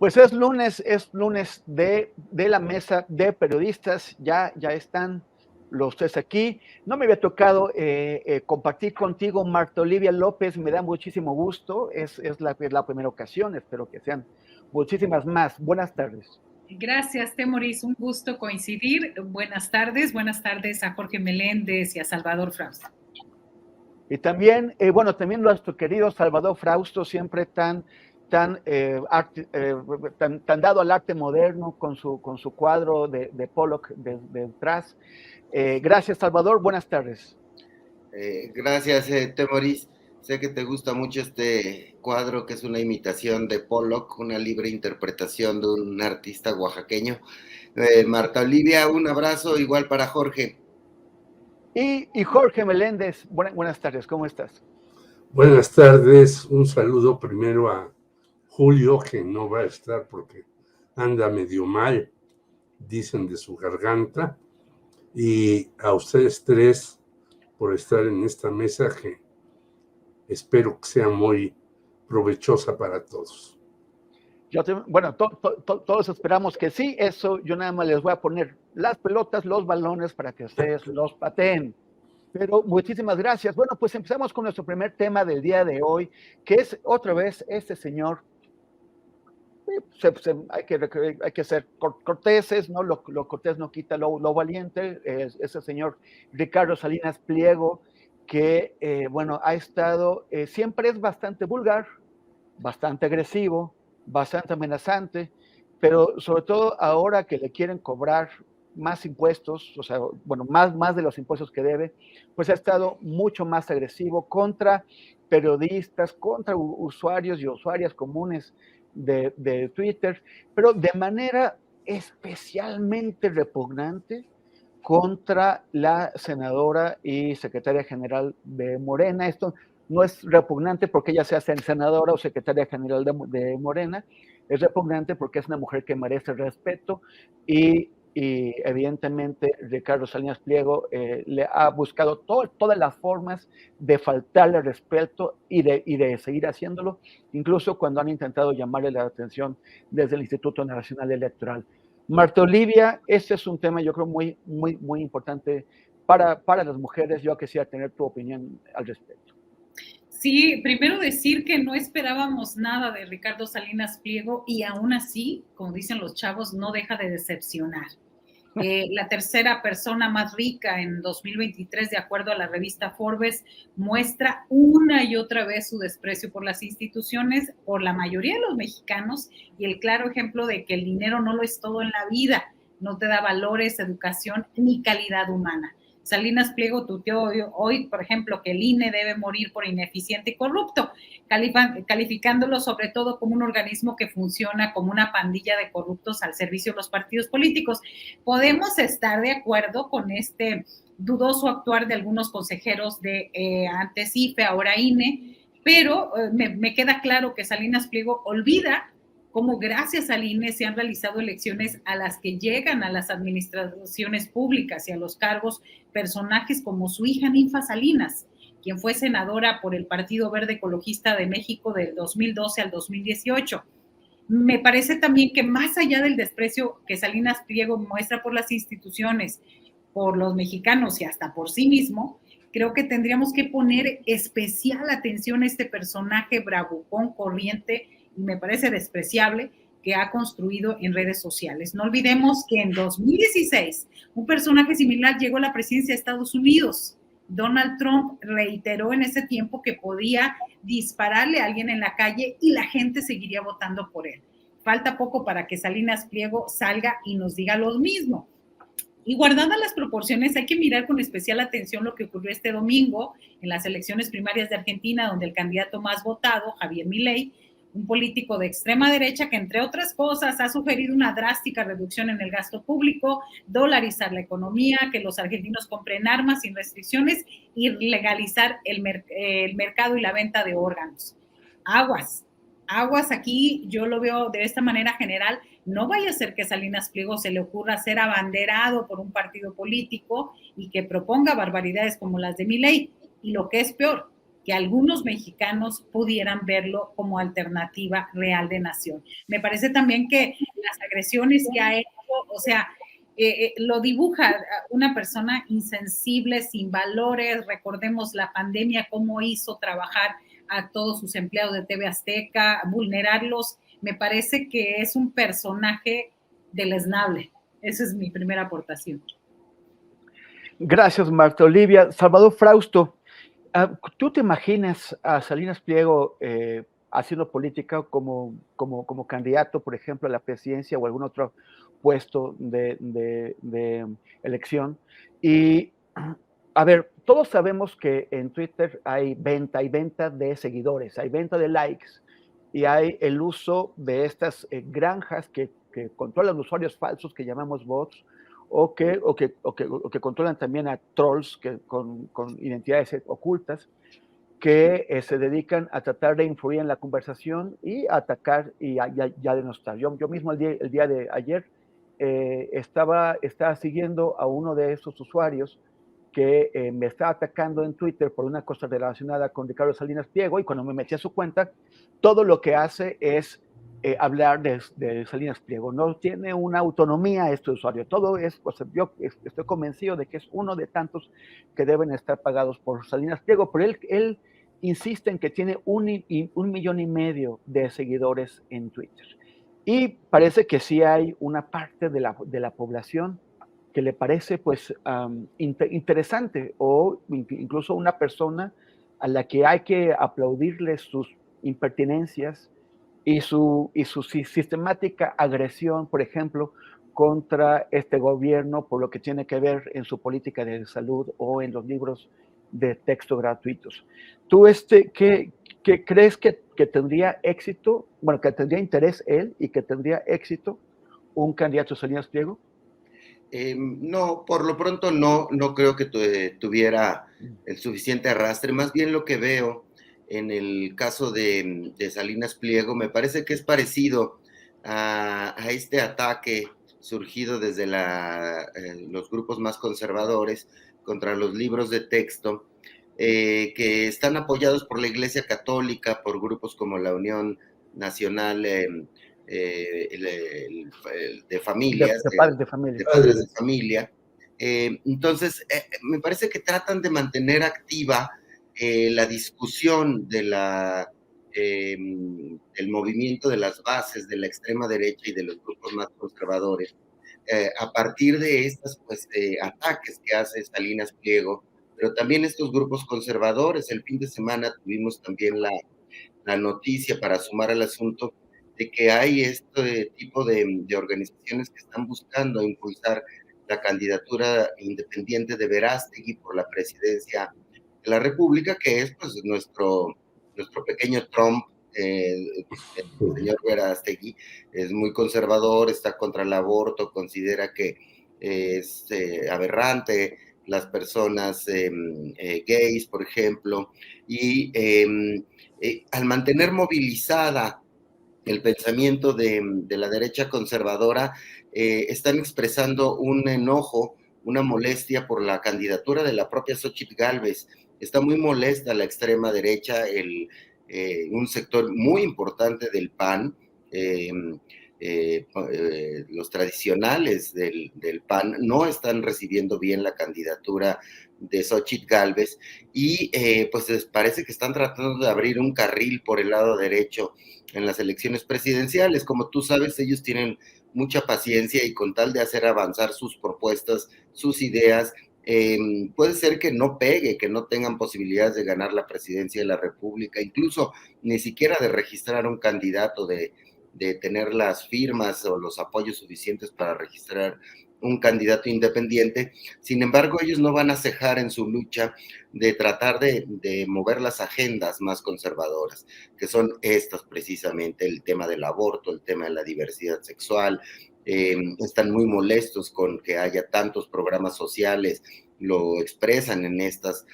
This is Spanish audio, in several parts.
Pues es lunes de la mesa de periodistas, ya están los tres aquí. No me había tocado compartir contigo, Marta Olivia López, me da muchísimo gusto, es la primera ocasión, espero que sean muchísimas más. Buenas tardes. Gracias, Temoris, un gusto coincidir. Buenas tardes a Jorge Meléndez y a Salvador Frausto. Y también, también nuestro querido Salvador Frausto, siempre tan dado al arte moderno con su cuadro de Pollock detrás. Gracias, Salvador. Buenas tardes. Gracias, Temoris. Sé que te gusta mucho este cuadro, que es una imitación de Pollock, una libre interpretación de un artista oaxaqueño. Marta Olivia, un abrazo igual para Jorge. Y Jorge Meléndez, buenas tardes, ¿cómo estás? Buenas tardes, un saludo primero a Julio, que no va a estar porque anda medio mal, dicen, de su garganta, y a ustedes tres por estar en esta mesa que espero que sea muy provechosa para todos. Todos esperamos que sí, eso yo nada más les voy a poner las pelotas, los balones para que ustedes los pateen. Pero muchísimas gracias. Bueno, pues empezamos con nuestro primer tema del día de hoy, que es otra vez este señor. Hay que ser corteses, ¿no? Lo cortés no quita lo valiente. Ese señor Ricardo Salinas Pliego, que, ha estado, siempre es bastante vulgar, bastante agresivo, bastante amenazante, pero sobre todo ahora que le quieren cobrar más impuestos, o sea, más de los impuestos que debe, pues ha estado mucho más agresivo contra periodistas, contra usuarios y usuarias comunes de Twitter, pero de manera especialmente repugnante contra la senadora y secretaria general de Morena. Esto no es repugnante porque ella sea senadora o secretaria general de Morena, es repugnante porque es una mujer que merece respeto y evidentemente Ricardo Salinas Pliego le ha buscado todas las formas de faltarle respeto y de seguir haciéndolo, incluso cuando han intentado llamarle la atención desde el Instituto Nacional Electoral. Marta Olivia, este es un tema yo creo muy importante para las mujeres. Yo quisiera tener tu opinión al respecto. Sí, primero decir que no esperábamos nada de Ricardo Salinas Pliego y aún así, como dicen los chavos, no deja de decepcionar. La tercera persona más rica en 2023, de acuerdo a la revista Forbes, muestra una y otra vez su desprecio por las instituciones, por la mayoría de los mexicanos, y el claro ejemplo de que el dinero no lo es todo en la vida, no te da valores, educación ni calidad humana. Salinas Pliego tuiteó hoy, por ejemplo, que el INE debe morir por ineficiente y corrupto, calificándolo sobre todo como un organismo que funciona como una pandilla de corruptos al servicio de los partidos políticos. Podemos estar de acuerdo con este dudoso actuar de algunos consejeros de antes IFE, ahora INE, pero me queda claro que Salinas Pliego olvida cómo gracias al INE se han realizado elecciones a las que llegan a las administraciones públicas y a los cargos personajes como su hija Ninfa Salinas, quien fue senadora por el Partido Verde Ecologista de México del 2012 al 2018. Me parece también que más allá del desprecio que Salinas Pliego muestra por las instituciones, por los mexicanos y hasta por sí mismo, creo que tendríamos que poner especial atención a este personaje bravucón, corriente, y me parece despreciable, que ha construido en redes sociales. No olvidemos que en 2016 un personaje similar llegó a la presidencia de Estados Unidos. Donald Trump reiteró en ese tiempo que podía dispararle a alguien en la calle y la gente seguiría votando por él. Falta poco para que Salinas Pliego salga y nos diga lo mismo. Y guardadas las proporciones, hay que mirar con especial atención lo que ocurrió este domingo en las elecciones primarias de Argentina, donde el candidato más votado, Javier Milei, un político de extrema derecha que, entre otras cosas, ha sugerido una drástica reducción en el gasto público, dolarizar la economía, que los argentinos compren armas sin restricciones y legalizar el mercado y la venta de órganos. Aguas aquí, yo lo veo de esta manera general. No vaya a ser que Salinas Pliego se le ocurra ser abanderado por un partido político y que proponga barbaridades como las de Milei. Y lo que es peor, que algunos mexicanos pudieran verlo como alternativa real de nación. Me parece también que las agresiones que ha hecho, o sea, lo dibuja una persona insensible, sin valores. Recordemos la pandemia, cómo hizo trabajar a todos sus empleados de TV Azteca, vulnerarlos. Me parece que es un personaje deleznable. Esa es mi primera aportación. Gracias, Marta Olivia. Salvador Frausto, ¿tú te imaginas a Salinas Pliego haciendo política como candidato, por ejemplo, a la presidencia o algún otro puesto de elección? Y, a ver, todos sabemos que en Twitter hay venta de seguidores, hay venta de likes, y hay el uso de estas granjas que controlan usuarios falsos que llamamos bots, o que controlan también a trolls con identidades ocultas, que se dedican a tratar de influir en la conversación y a atacar y a denostar. Yo mismo el día de ayer estaba siguiendo a uno de esos usuarios que me estaba atacando en Twitter por una cosa relacionada con Ricardo Salinas Pliego, y cuando me metí a su cuenta, todo lo que hace es hablar de Salinas Pliego. No tiene una autonomía este usuario. Todo es, pues, yo estoy convencido de que es uno de tantos que deben estar pagados por Salinas Pliego, pero él insiste en que tiene 1,5 millones de seguidores en Twitter. Y parece que sí hay una parte de la población que le parece, pues, interesante, o incluso una persona a la que hay que aplaudirle sus impertinencias y su sistemática agresión, por ejemplo, contra este gobierno por lo que tiene que ver en su política de salud o en los libros de texto gratuitos. ¿Tú qué crees que tendría éxito, bueno, que tendría interés él y que tendría éxito un candidato Salinas Pliego? No, por lo pronto no creo que tuviera el suficiente arrastre. Más bien lo que veo en el caso de Salinas Pliego me parece que es parecido a este ataque surgido desde los grupos más conservadores contra los libros de texto, que están apoyados por la Iglesia Católica, por grupos como la Unión Nacional de Familias, de padres de familia. De padres de familia. Entonces, me parece que tratan de mantener activa la discusión del movimiento de las bases de la extrema derecha y de los grupos más conservadores, a partir de estos ataques que hace Salinas Pliego, pero también estos grupos conservadores. El fin de semana tuvimos también la noticia, para sumar al asunto, de que hay este tipo de organizaciones que están buscando impulsar la candidatura independiente de Verástegui por la presidencia de la República, que es, pues, nuestro pequeño Trump. El señor Verástegui es muy conservador, está contra el aborto, considera que es aberrante las personas gays, por ejemplo, y al mantener movilizada el pensamiento de la derecha conservadora, están expresando un enojo, una molestia por la candidatura de la propia Xóchitl Gálvez. Está muy molesta la extrema derecha, un sector muy importante del PAN, los tradicionales del PAN no están recibiendo bien la candidatura de Xóchitl Gálvez, y pues parece que están tratando de abrir un carril por el lado derecho en las elecciones presidenciales. Como tú sabes, ellos tienen mucha paciencia, y con tal de hacer avanzar sus propuestas, sus ideas, puede ser que no pegue, que no tengan posibilidades de ganar la presidencia de la República, incluso ni siquiera de registrar un candidato, de tener las firmas o los apoyos suficientes para registrar un candidato independiente. Sin embargo, ellos no van a cejar en su lucha de tratar de mover las agendas más conservadoras, que son estas precisamente: el tema del aborto, el tema de la diversidad sexual. Están muy molestos con que haya tantos programas sociales, lo expresan en estos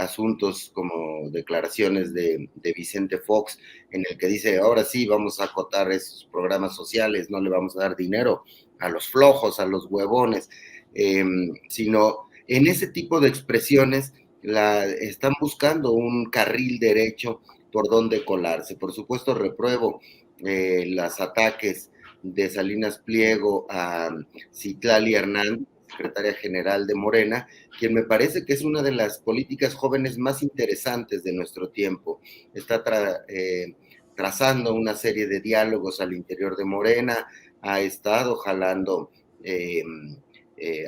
asuntos, como declaraciones de Vicente Fox, en el que dice: ahora sí vamos a acotar esos programas sociales, no le vamos a dar dinero a los flojos, a los huevones, sino en ese tipo de expresiones están buscando un carril derecho por donde colarse. Por supuesto, repruebo los ataques de Salinas Pliego a Citlali Hernández, secretaria general de Morena, quien me parece que es una de las políticas jóvenes más interesantes de nuestro tiempo. Está trazando una serie de diálogos al interior de Morena, ha estado jalando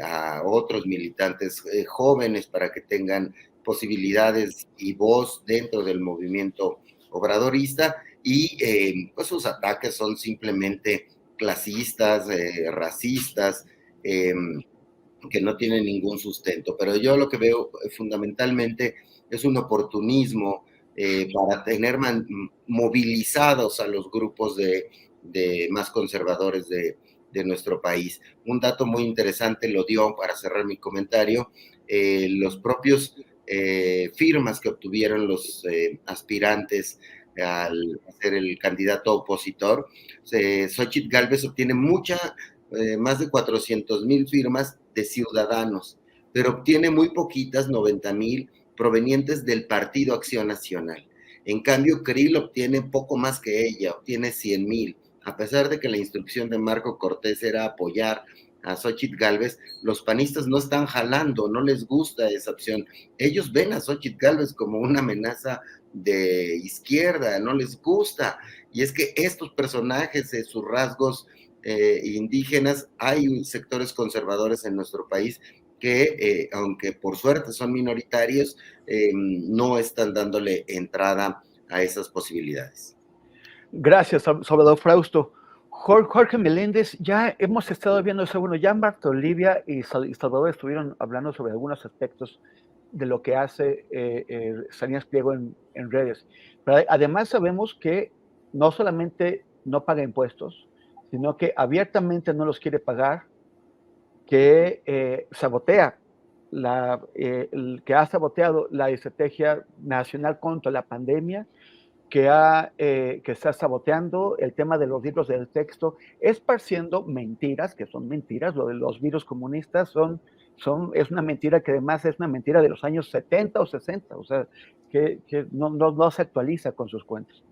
a otros militantes jóvenes para que tengan posibilidades y voz dentro del movimiento obradorista, y pues sus ataques son simplemente clasistas, racistas, que no tienen ningún sustento. Pero yo lo que veo fundamentalmente es un oportunismo para tener movilizados a los grupos de más conservadores de nuestro país. Un dato muy interesante lo dio, para cerrar mi comentario, los propios firmas que obtuvieron los aspirantes al ser el candidato opositor. Xóchitl Gálvez obtiene más de 400,000 firmas de ciudadanos, pero obtiene muy poquitas, 90,000, provenientes del Partido Acción Nacional. En cambio, Krill obtiene poco más que ella, obtiene 100,000. A pesar de que la instrucción de Marco Cortés era apoyar a Xóchitl Gálvez, los panistas no están jalando, no les gusta esa opción. Ellos ven a Xóchitl Gálvez como una amenaza de izquierda, no les gusta. Y es que estos personajes, sus rasgos indígenas, hay sectores conservadores en nuestro país que, aunque por suerte son minoritarios, no están dándole entrada a esas posibilidades. Gracias, Salvador Frausto. Jorge Meléndez, ya hemos estado viendo eso. Bueno, ya Marta Olivia y Salvador estuvieron hablando sobre algunos aspectos de lo que hace Salinas Pliego en redes. Pero además sabemos que no solamente no paga impuestos, sino que abiertamente no los quiere pagar, que sabotea, que ha saboteado la estrategia nacional contra la pandemia, que está saboteando el tema de los libros del texto, esparciendo mentiras, que son mentiras. Lo de los virus comunistas es una mentira que además es una mentira de los años 70 o 60, o sea, que no se actualiza con sus cuentos.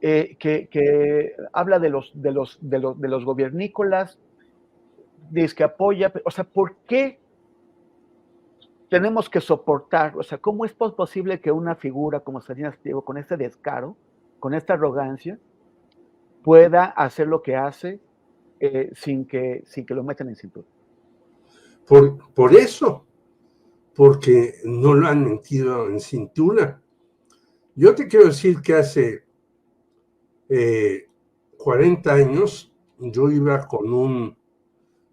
Que habla de los gobiernícolas, dice que apoya, o sea, ¿por qué tenemos que soportar? O sea, ¿cómo es posible que una figura como Salinas Pliego, con este descaro, con esta arrogancia, pueda hacer lo que hace sin que lo metan en cintura? Por eso, porque no lo han metido en cintura. Yo te quiero decir que hace 40 años yo iba con un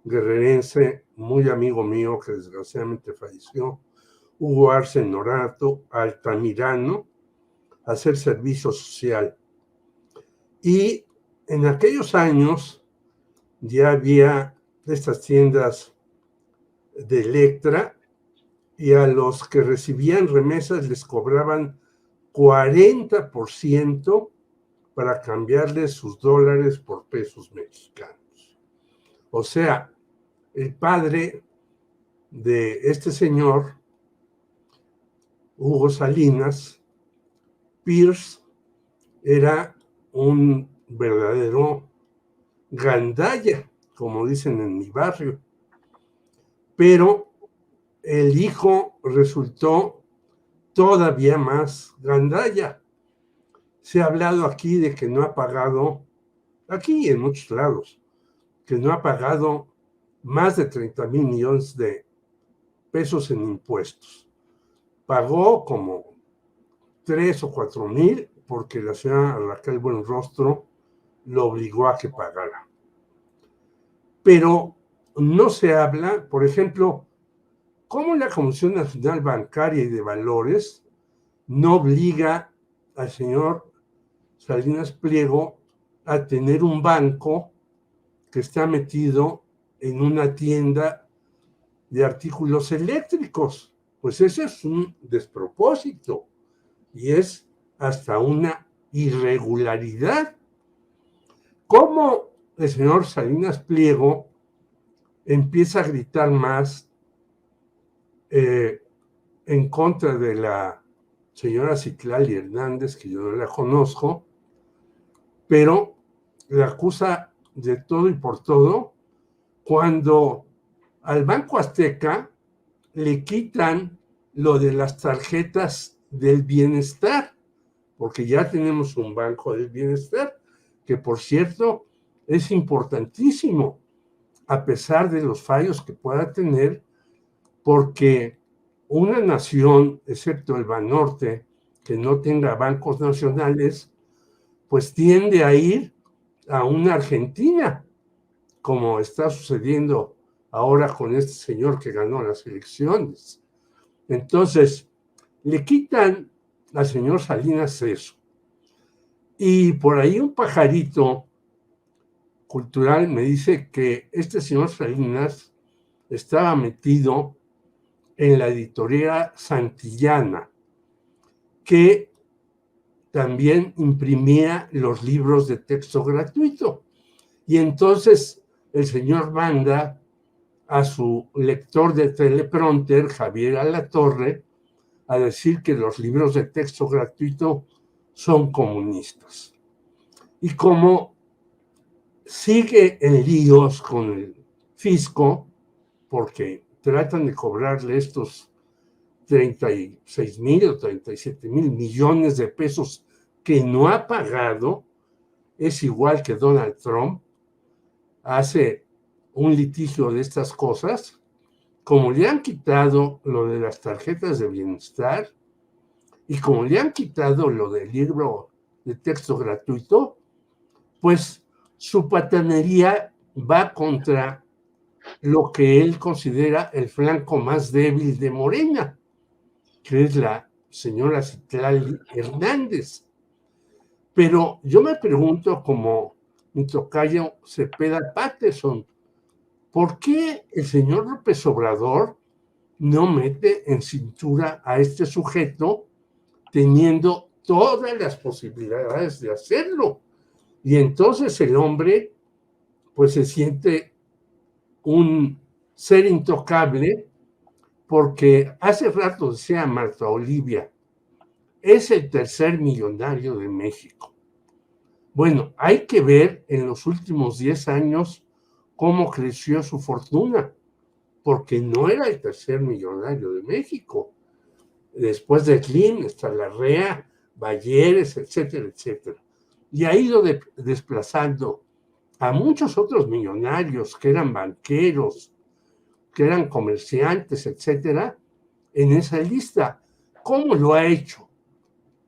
guerrerense muy amigo mío que desgraciadamente falleció, Hugo Arce Norato, Altamirano, a hacer servicio social. Y en aquellos años ya había estas tiendas de Electra, y a los que recibían remesas les cobraban 40% para cambiarles sus dólares por pesos mexicanos. O sea, el padre de este señor, Hugo Salinas, Pierce, era un verdadero gandalla, como dicen en mi barrio. Pero el hijo resultó todavía más gandalla. Se ha hablado aquí de que no ha pagado, aquí y en muchos lados, que no ha pagado más de 30,000 millones de pesos en impuestos. Pagó como 3 o 4,000 porque la señora Raquel Buenrostro lo obligó a que pagara. Pero no se habla, por ejemplo, cómo la Comisión Nacional Bancaria y de Valores no obliga al señor Salinas Pliego a tener un banco que está metido en una tienda de artículos eléctricos. Pues ese es un despropósito y es hasta una irregularidad. ¿Cómo el señor Salinas Pliego empieza a gritar más en contra de la señora Citlali Hernández, que yo no la conozco, pero la acusa de todo y por todo cuando al Banco Azteca le quitan lo de las tarjetas del bienestar, porque ya tenemos un Banco del Bienestar, que por cierto es importantísimo, a pesar de los fallos que pueda tener, porque una nación, excepto el Banorte, que no tenga bancos nacionales, pues tiende a ir a una Argentina, como está sucediendo ahora con este señor que ganó las elecciones. Entonces, le quitan al señor Salinas eso. Y por ahí un pajarito cultural me dice que este señor Salinas estaba metido en la editorial Santillana, que también imprimía los libros de texto gratuito. Y entonces el señor manda a su lector de teleprompter, Javier Alatorre, a decir que los libros de texto gratuito son comunistas. Y como sigue en líos con el fisco, porque tratan de cobrarle estos 36,000 o 37,000 millones de pesos que no ha pagado, es igual que Donald Trump hace un litigio de estas cosas, como le han quitado lo de las tarjetas de bienestar y como le han quitado lo del libro de texto gratuito, pues su patanería va contra lo que él considera el flanco más débil de Morena, que es la señora Citlali Hernández. Pero yo me pregunto, como mi tocayo Cepeda Patterson, ¿por qué el señor López Obrador no mete en cintura a este sujeto teniendo todas las posibilidades de hacerlo? Y entonces el hombre pues se siente un ser intocable, porque hace rato decía Marta Olivia, es el tercer millonario de México. Bueno, hay que ver en los últimos 10 años cómo creció su fortuna, porque no era el tercer millonario de México. Después de Slim está Larrea, Balleres, etcétera, etcétera. Y ha ido desplazando a muchos otros millonarios que eran banqueros, que eran comerciantes, etcétera, en esa lista. ¿Cómo lo ha hecho?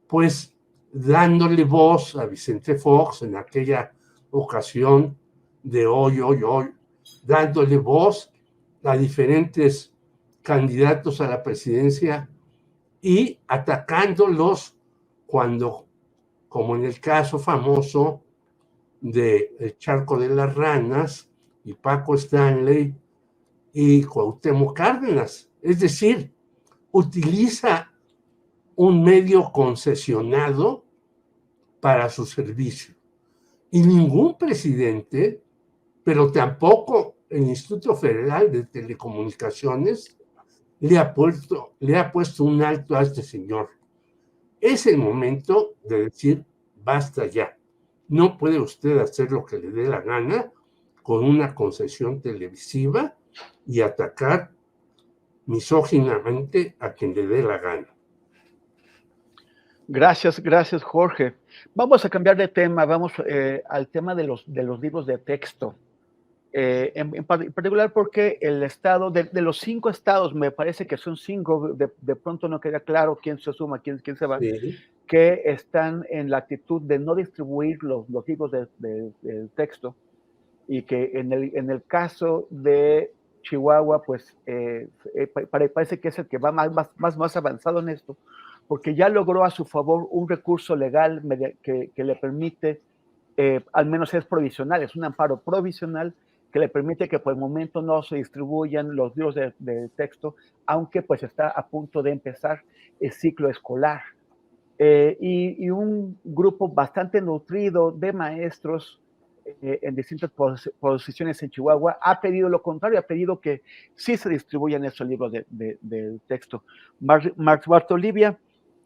Pues dándole voz a Vicente Fox en aquella ocasión de hoy, dándole voz a diferentes candidatos a la presidencia y atacándolos cuando, como en el caso famoso de El Charco de las Ranas y Paco Stanley y Cuauhtémoc Cárdenas. Es decir, utiliza un medio concesionado para su servicio. Y ningún presidente, pero tampoco el Instituto Federal de Telecomunicaciones, le ha puesto un alto a este señor. Es el momento de decir, basta ya. No puede usted hacer lo que le dé la gana con una concesión televisiva y atacar misóginamente a quien le dé la gana. Gracias, Jorge. Vamos a cambiar de tema, vamos al tema de los libros de texto. En particular porque el estado, de los 5 estados, me parece que son 5, de pronto no queda claro quién se suma, quién se va, sí, que están en la actitud de no distribuir los libros de texto, y que en el caso de Chihuahua, pues parece que es el que va más avanzado en esto, porque ya logró a su favor un recurso legal que le permite, al menos es provisional, es un amparo provisional que le permite que por el momento no se distribuyan los libros de texto, aunque pues está a punto de empezar el ciclo escolar. Y un grupo bastante nutrido de maestros en distintas posiciones en Chihuahua, ha pedido lo contrario, ha pedido que sí se distribuyan esos libros de texto. Marta Olivia,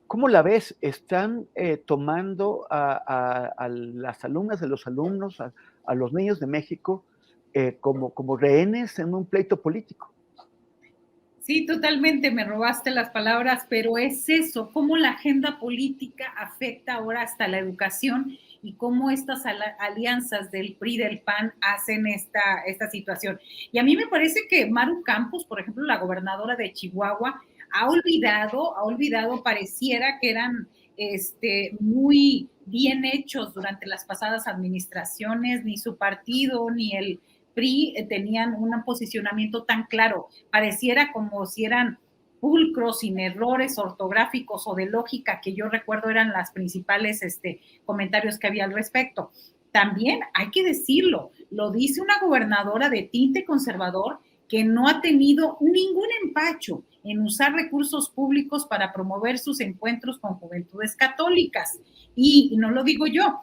¿cómo la ves? ¿Están tomando a las alumnas, a los alumnos, a los niños de México como rehenes en un pleito político? Sí, totalmente, me robaste las palabras, pero es eso, cómo la agenda política afecta ahora hasta la educación y cómo estas alianzas del PRI, del PAN, hacen esta situación. Y a mí me parece que Maru Campos, por ejemplo, la gobernadora de Chihuahua, ha olvidado, pareciera que eran muy bien hechos durante las pasadas administraciones, ni su partido, ni el PRI tenían un posicionamiento tan claro. Pareciera como si eran pulcros, sin errores ortográficos o de lógica, que yo recuerdo eran las principales comentarios que había al respecto. También hay que decirlo, lo dice una gobernadora de tinte conservador que no ha tenido ningún empacho en usar recursos públicos para promover sus encuentros con juventudes católicas. Y no lo digo yo,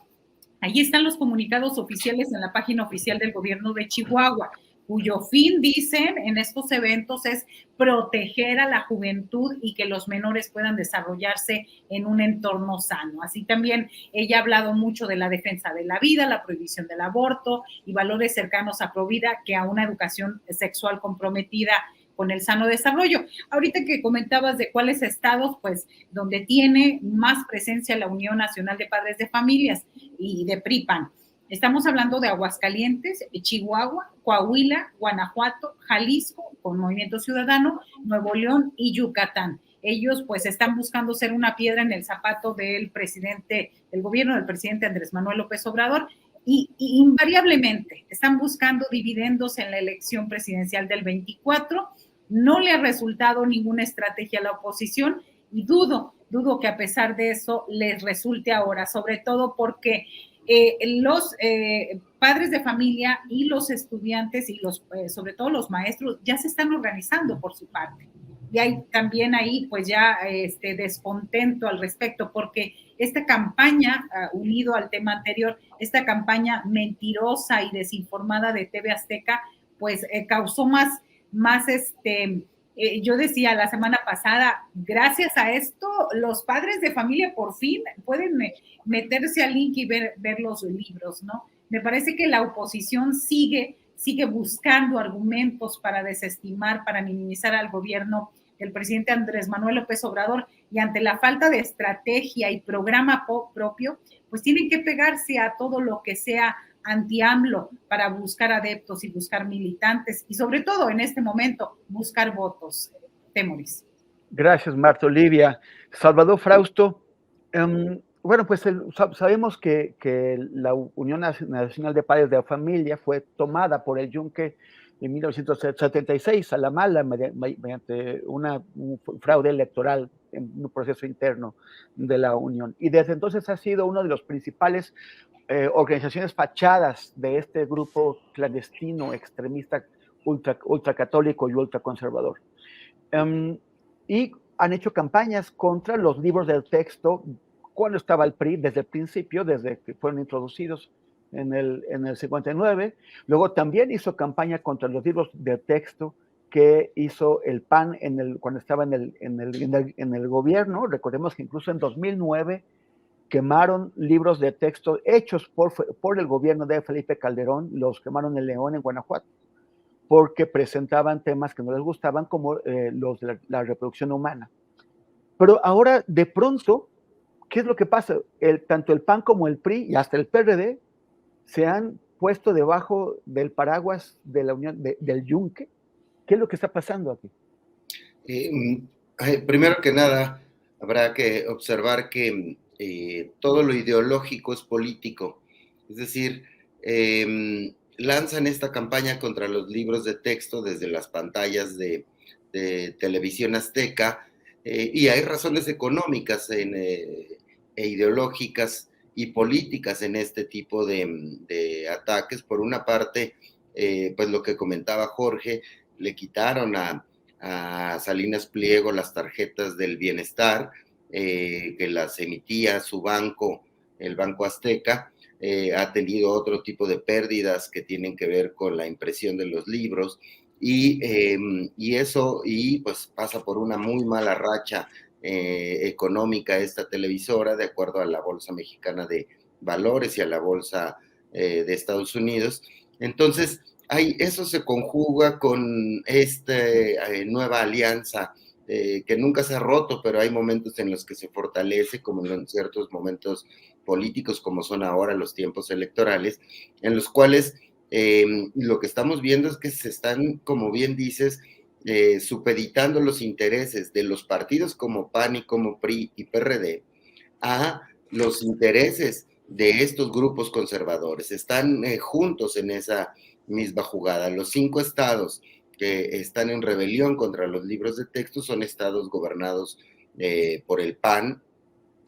ahí están los comunicados oficiales en la página oficial del gobierno de Chihuahua, cuyo fin, dicen, en estos eventos es proteger a la juventud y que los menores puedan desarrollarse en un entorno sano. Así también ella ha hablado mucho de la defensa de la vida, la prohibición del aborto y valores cercanos a provida que a una educación sexual comprometida con el sano desarrollo. Ahorita que comentabas de cuáles estados, pues donde tiene más presencia la Unión Nacional de Padres de Familias y de PRI-PAN. Estamos hablando de Aguascalientes, Chihuahua, Coahuila, Guanajuato, Jalisco, con Movimiento Ciudadano, Nuevo León y Yucatán. Ellos pues están buscando ser una piedra en el zapato del gobierno del presidente Andrés Manuel López Obrador y invariablemente están buscando dividendos en la elección presidencial del 24. No le ha resultado ninguna estrategia a la oposición y dudo que a pesar de eso les resulte ahora, sobre todo porque los padres de familia y los estudiantes y sobre todo los maestros ya se están organizando por su parte. Y hay también ahí pues ya descontento al respecto, porque esta campaña, unido al tema anterior, esta campaña mentirosa y desinformada de TV Azteca, pues causó más yo decía la semana pasada, gracias a esto, los padres de familia por fin pueden meterse al link y ver los libros, ¿no? Me parece que la oposición sigue buscando argumentos para desestimar, para minimizar al gobierno del presidente Andrés Manuel López Obrador, y ante la falta de estrategia y programa propio, pues tienen que pegarse a todo lo que sea anti-AMLO para buscar adeptos y buscar militantes y sobre todo en este momento buscar votos. Temoris. Gracias, Marta Olivia. Salvador Frausto, bueno, pues sabemos que la Unión Nacional de Padres de la Familia fue tomada por el Yunque en 1976 a la mala mediante un fraude electoral en un proceso interno de la Unión. Y desde entonces ha sido uno de los principales organizaciones fachadas de este grupo clandestino, extremista, ultracatólico y ultraconservador. Y han hecho campañas contra los libros del texto cuando estaba el PRI, desde el principio, desde que fueron introducidos en el 59. Luego también hizo campaña contra los libros de texto que hizo el PAN cuando estaba en el gobierno. Recordemos que incluso en 2009 quemaron libros de texto hechos por el gobierno de Felipe Calderón, los quemaron en León, en Guanajuato, porque presentaban temas que no les gustaban, como los de la reproducción humana. Pero ahora, de pronto, ¿qué es lo que pasa? Tanto el PAN como el PRI y hasta el PRD se han puesto debajo del paraguas de la Unión, del Yunque. ¿Qué es lo que está pasando aquí? Primero que nada, habrá que observar que todo lo ideológico es político. Es decir, lanzan esta campaña contra los libros de texto desde las pantallas de televisión azteca, y hay razones económicas e ideológicas y políticas en este tipo de ataques. Por una parte, pues lo que comentaba Jorge, le quitaron a Salinas Pliego las tarjetas del bienestar, que las emitía su banco, el Banco Azteca, ha tenido otro tipo de pérdidas que tienen que ver con la impresión de los libros, y eso, y pues pasa por una muy mala racha económica esta televisora, de acuerdo a la Bolsa Mexicana de Valores y a la Bolsa de Estados Unidos. Entonces, eso se conjuga con esta nueva alianza que nunca se ha roto, pero hay momentos en los que se fortalece, como en ciertos momentos políticos, como son ahora los tiempos electorales, en los cuales lo que estamos viendo es que se están, como bien dices, supeditando los intereses de los partidos como PAN y como PRI y PRD a los intereses de estos grupos conservadores. Están juntos en esa misma jugada. Los 5 estados que están en rebelión contra los libros de texto son estados gobernados por el PAN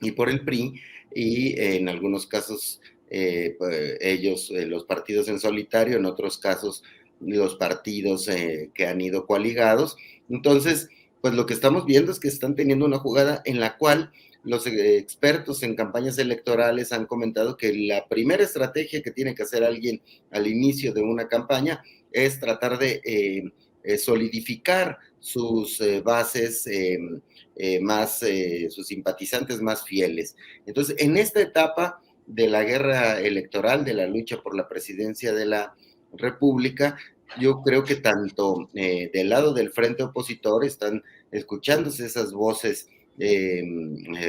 y por el PRI, y en algunos casos ellos, los partidos en solitario, en otros casos los partidos que han ido coaligados. Entonces, pues lo que estamos viendo es que están teniendo una jugada en la cual los expertos en campañas electorales han comentado que la primera estrategia que tiene que hacer alguien al inicio de una campaña es tratar de solidificar sus bases sus simpatizantes más fieles. Entonces, en esta etapa de la guerra electoral, de la lucha por la presidencia de la República, yo creo que tanto del lado del frente opositor están escuchándose esas voces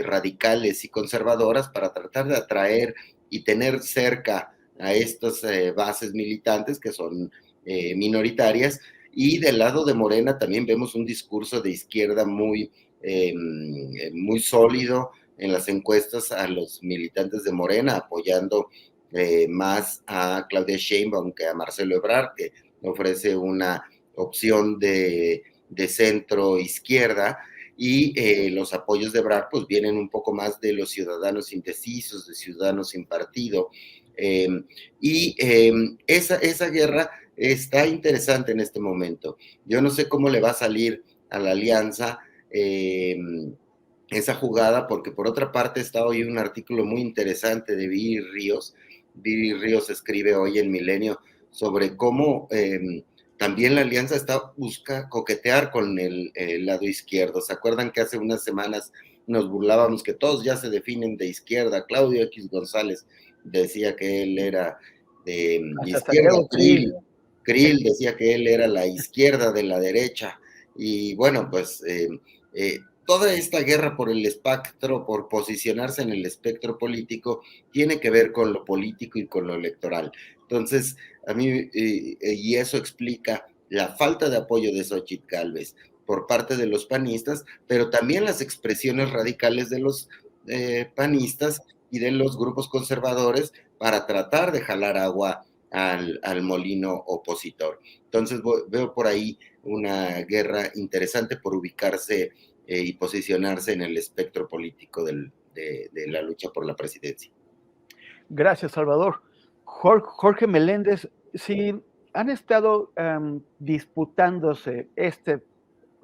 radicales y conservadoras para tratar de atraer y tener cerca a estas bases militantes que son minoritarias, y del lado de Morena también vemos un discurso de izquierda muy sólido en las encuestas a los militantes de Morena, apoyando más a Claudia Sheinbaum que a Marcelo Ebrard, que ofrece una opción de centro izquierda, y los apoyos de Ebrard pues vienen un poco más de los ciudadanos indecisos, de ciudadanos sin partido, esa guerra está interesante en este momento. Yo no sé cómo le va a salir a la alianza esa jugada, porque por otra parte está hoy un artículo muy interesante de Viri Ríos. Viri Ríos escribe hoy en Milenio sobre cómo también la alianza busca coquetear con el lado izquierdo. ¿Se acuerdan que hace unas semanas nos burlábamos que todos ya se definen de izquierda? Claudio X González decía que él era de izquierda, Krill decía que él era la izquierda de la derecha, y bueno, pues toda esta guerra por el espectro, por posicionarse en el espectro político, tiene que ver con lo político y con lo electoral. Entonces, a mí, y eso explica la falta de apoyo de Xóchitl Gálvez por parte de los panistas, pero también las expresiones radicales de los panistas y de los grupos conservadores para tratar de jalar agua al molino opositor. Entonces veo por ahí una guerra interesante por ubicarse y posicionarse en el espectro político de la lucha por la presidencia. Gracias, Salvador. Jorge Meléndez, si han estado disputándose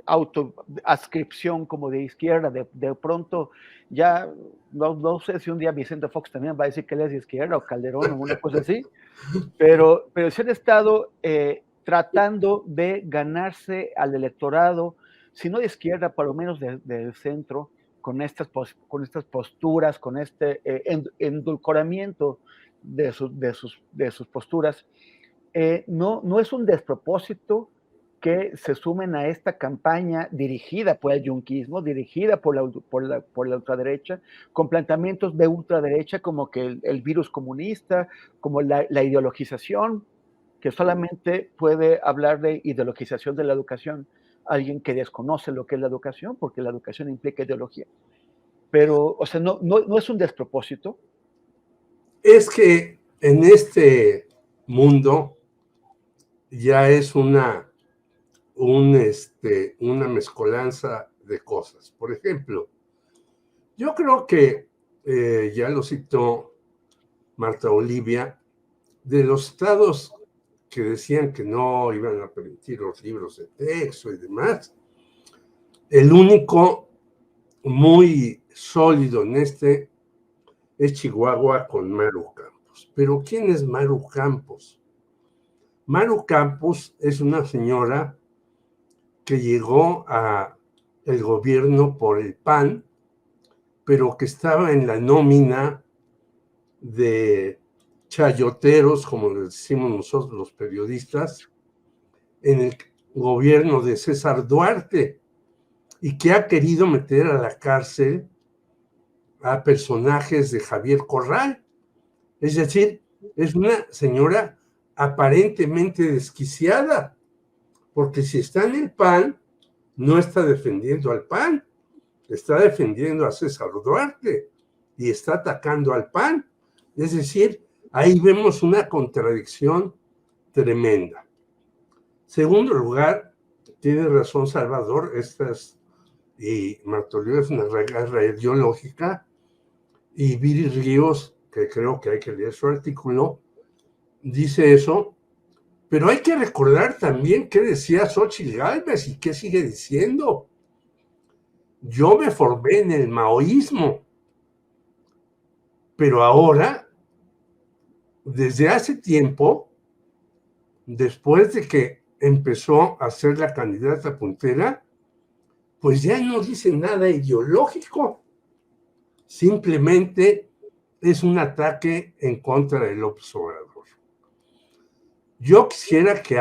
autoadscripción como de izquierda, de pronto ya, no sé si un día Vicente Fox también va a decir que él es de izquierda, o Calderón, o una cosa así, pero se han estado tratando de ganarse al electorado, si no de izquierda, por lo menos del centro, con estas posturas, con este endulcoramiento de sus posturas. No es un despropósito que se sumen a esta campaña dirigida por el yunquismo, dirigida por la ultraderecha, con planteamientos de ultraderecha como que el virus comunista, como la ideologización, que solamente puede hablar de ideologización de la educación alguien que desconoce lo que es la educación, porque la educación implica ideología. Pero, o sea, no es un despropósito. Es que en este mundo ya es una mezcolanza de cosas. Por ejemplo, yo creo que, ya lo citó Marta Olivia, de los estados que decían que no iban a permitir los libros de texto y demás, el único muy sólido en es Chihuahua con Maru Campos. Campos. Pero ¿quién es Maru Campos? Maru Campos es una señora que llegó a el gobierno por el PAN, pero que estaba en la nómina de chayoteros, como les decimos nosotros los periodistas, en el gobierno de César Duarte, y que ha querido meter a la cárcel a personajes de Javier Corral. Es decir, es una señora aparentemente desquiciada, porque si está en el PAN, no está defendiendo al PAN, está defendiendo a César Duarte y está atacando al PAN. Es decir, ahí vemos una contradicción tremenda. Segundo lugar, tiene razón Salvador, y Martolio es una guerra ideológica, y Viri Ríos, que creo que hay que leer su artículo, dice eso, pero hay que recordar también qué decía Xóchitl Gálvez y qué sigue diciendo. Yo me formé en el maoísmo, pero ahora, desde hace tiempo, después de que empezó a ser la candidata puntera, pues ya no dice nada ideológico, simplemente es un ataque en contra de López Obrador. Yo quisiera que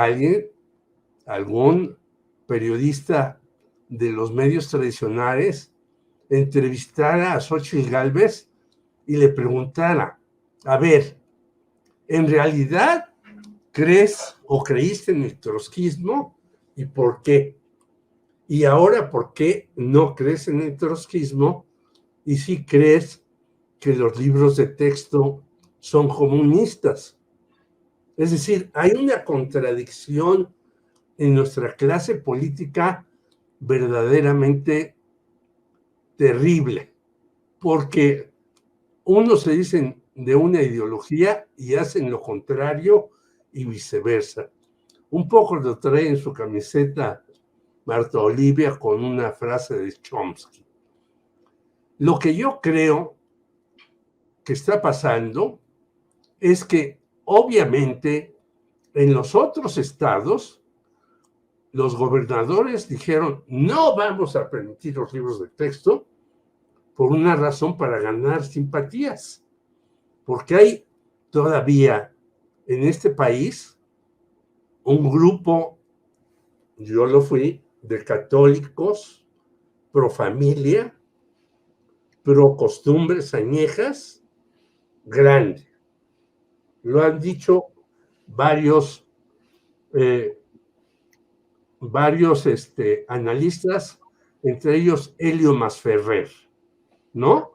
algún periodista de los medios tradicionales, entrevistara a Xóchitl Gálvez y le preguntara, a ver, ¿en realidad crees o creíste en el trotskismo y por qué? Y ahora, ¿por qué no crees en el trotskismo y sí crees que los libros de texto son comunistas? Es decir, hay una contradicción en nuestra clase política verdaderamente terrible, porque unos se dicen de una ideología y hacen lo contrario y viceversa. Un poco lo trae en su camiseta Marta Olivia con una frase de Chomsky. Lo que yo creo que está pasando es que obviamente en los otros estados los gobernadores dijeron no vamos a permitir los libros de texto por una razón para ganar simpatías, porque hay todavía en este país un grupo, yo lo fui, de católicos pro familia, pro costumbres añejas, grande. Lo han dicho varios analistas, entre ellos Helio Masferrer, ¿no?